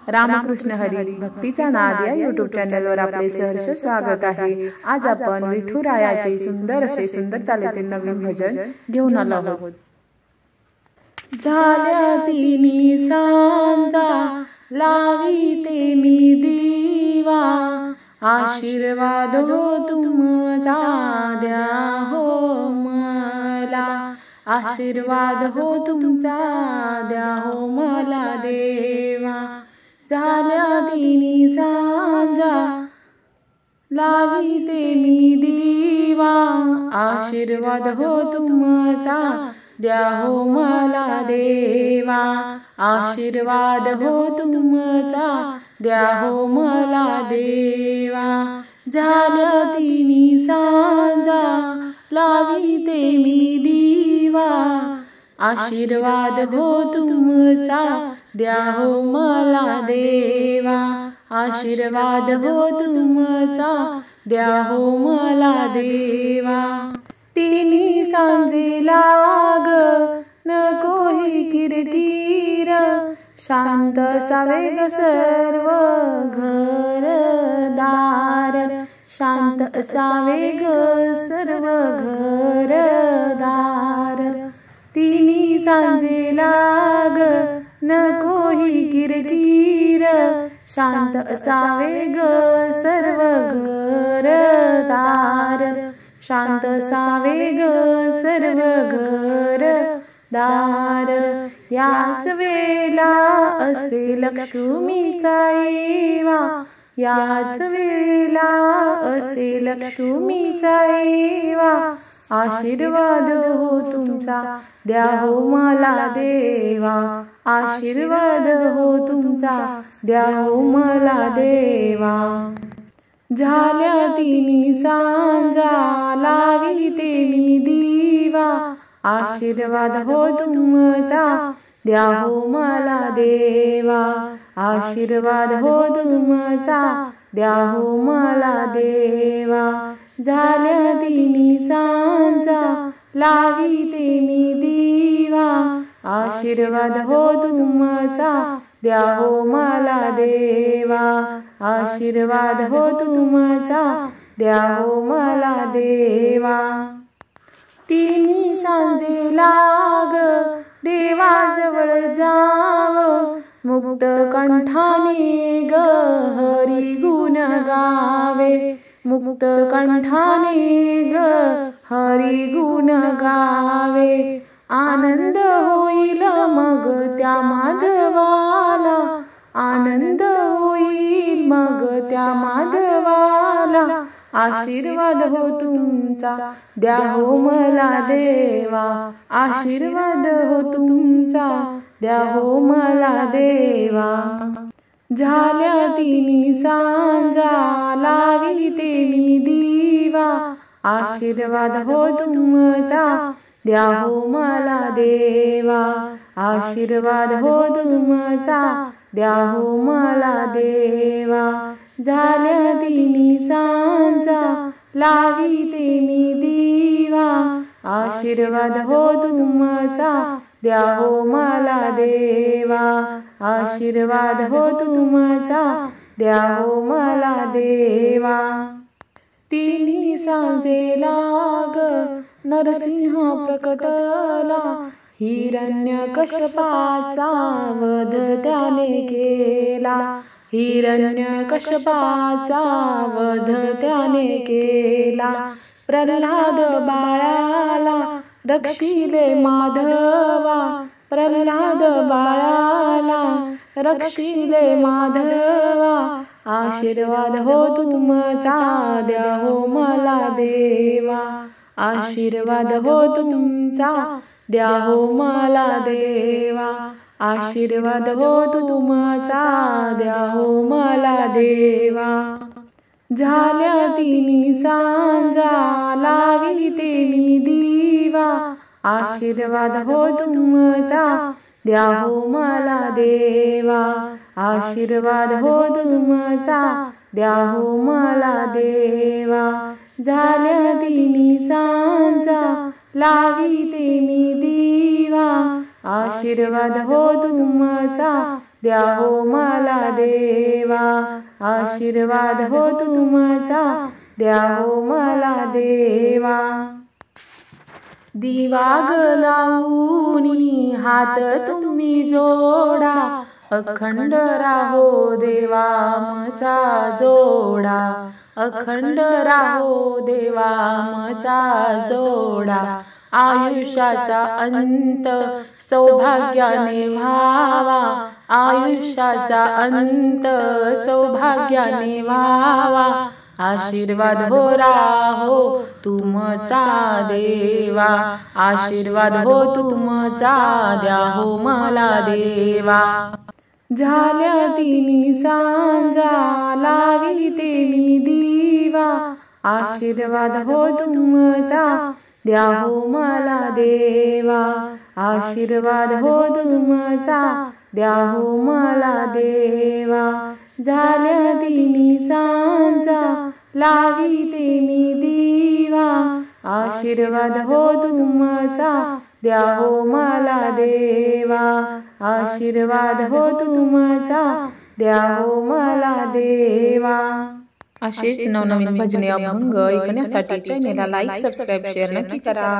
रामकृष्ण हरी भक्तीचा नाद या यूट्यूब चॅनलवर आपले सहर्ष स्वागत आहे। आज आपण विठुरायाचे सुंदर चालीतील नवीन भजन घेऊन आलो आहोत। झाल्या तिनी सांजा लावीते मी दिवा, आशीर्वाद हो तुमचा द्या हो मला, आशीर्वाद हो तुमचा द्या हो मला देवा। झाल्या तिनी सांजा लावीते मी दिवा, आशीर्वाद हो तुमचा द्या हो मला देवा, आशीर्वाद हो तुमचा द्या हो मला देवा। झाल्या तिनी सांजा लावीते मी दिवा, आशीर्वाद हो तुमचा द्या हो मला देवा, आशीर्वाद हो तुमचा द्या हो मला देवा। तिनी सांजे लाग नको ही किरकिर, शांत असावे ग सर्व घरदार, शांत असावे ग सर्व घरदार। तिनी सांजे लाग नको ही किरकिर, शांत असावे ग सर्व घरदार, शांत असावे ग सर्व घरदार। याच वेळेला असे लक्ष्मीचा येवा, याच वेळेला असे लक्ष्मीचा येवा, आशीर्वाद हो तुमचा द्या हो मला देवा, आशीर्वाद हो तुमचा द्या हो मला देवा। झाल्या तिनी सांजा लावीते मी दिवा, आशीर्वाद हो तुमचा द्या हो मला देवा, आशीर्वाद हो तुमचा द्या हो मला देवा। झाल्या तिनी सांजा लावीते मी दिवा, आशीर्वाद हो तुमचा द्या हो मला देवा, आशीर्वाद हो तुमचा द्या हो मला देवा। तिनी सांजे लाग देवाजवळ जाव, मुक्त कंठाने ग हरी गुण गावे, मुक्त कंठाने ग हरी गुण गावे। आनंद होईल मग त्या माधवाला, आनंद होईल मग त्या माधवाला, आशीर्वाद हो तुमचा द्या हो मला देवा, आशीर्वाद हो तुमचा द्या हो मला देवा। झाल्या तिनी सांजा लावीते मी दिवा, आशीर्वाद हो तुमचा द्या हो मला देवा, आशीर्वाद हो तुमचा द्या हो मला देवा। झाल्या तिनी सांजा लावीते मी दिवा, आशीर्वाद हो तुमचा द्या हो मला देवा, आशीर्वाद हो तुमचा द्या हो मला देवा। तिनी सांजे लाग नरसिंह प्रकटला, हिरण्यकश्यपाचा वध त्याने केला, हिरण्यकश्यपाचा वध त्याने केला। प्रल्हाद बाळाला रक्षिले माधवा, प्रल्हाद बाळाला रक्षिले माधवा, आशीर्वाद हो तुमचा द्या हो मला देवा, आशीर्वाद हो तुमचा द्या हो मला देवा, आशीर्वाद हो तुमचा द्या हो मला देवा। झाल्या तिनी सांजा लावीते मी दिवा, आशीर्वाद हो तुमचा द्या हो मला देवा, आशीर्वाद हो तुमचा द्या हो मला देवा। झाल्या तिनी सांजा लावीते मी दिवा, आशीर्वाद हो तुमचा द्या हो मला देवा, आशीर्वाद हो तुमचा द्या हो मला देवा। दिवा लावूनी हात तुम्ही जोडा, अखंड राहो देवा आमचा जोडा, अखंड राहो देवा आमचा जोडा। आयुष्याचा अंत सौभाग्याने व्हावा, आयुष्याचा अंत सौभाग्याने व्हावा। आशीर्वाद हो राहो तुमचा देवा, आशीर्वाद हो तुमचा द्या हो मला देवा। झाल्या तिन्ही सांजा लाविते मी दिवा, आशीर्वाद हो तुमचा द्या हो मला देवा, आशीर्वाद हो तुमचा द्या हो मला देवा। झाल्या तिन्ही सांजा लाविते मी दिवा, आशीर्वाद हो तुमचा द्या हो मला देवा, आशीर्वाद हो तुमचा द्या हो मला देवा। असेच नवनवीन भजने अभंग ऐकण्यासाठी चॅनेलला लाईक, सबस्क्राईब, शेअर नक्की करा।